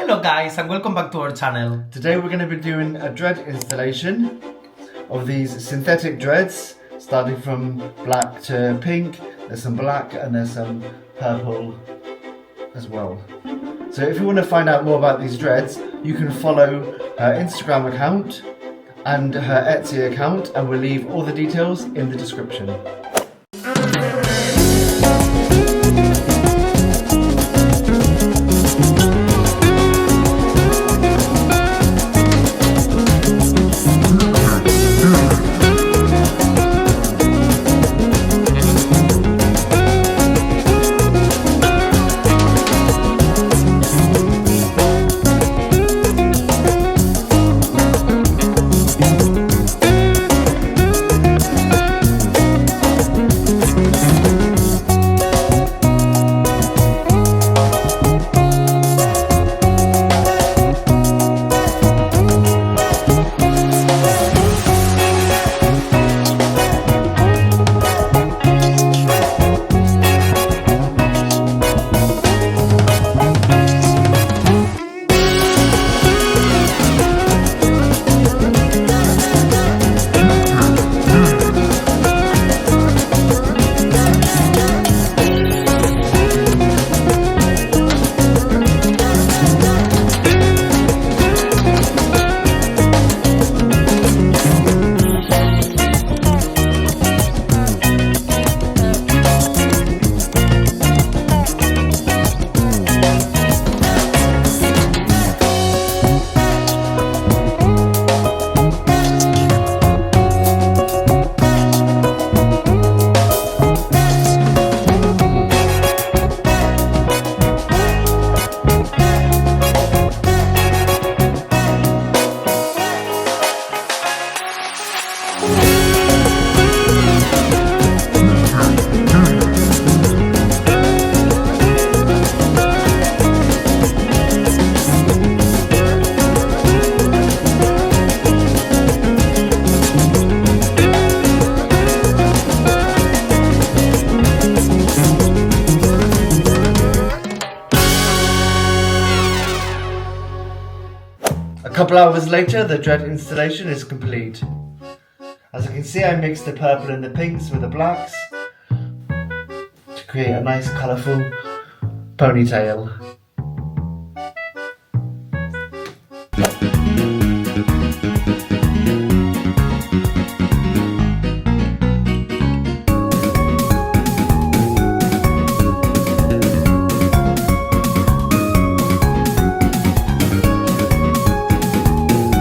Hello guys and welcome back to our channel. Today we're going to be doing a dread installation of these synthetic dreads, starting from black to pink. There's some black and there's some purple as well. So if you want to find out more about these dreads, you can follow her Instagram account and her Etsy account, and we'll leave all the details in the description. A couple hours later, the dread installation is complete. As you can see, I mixed the purple and the pinks with the blacks to create a nice colourful ponytail.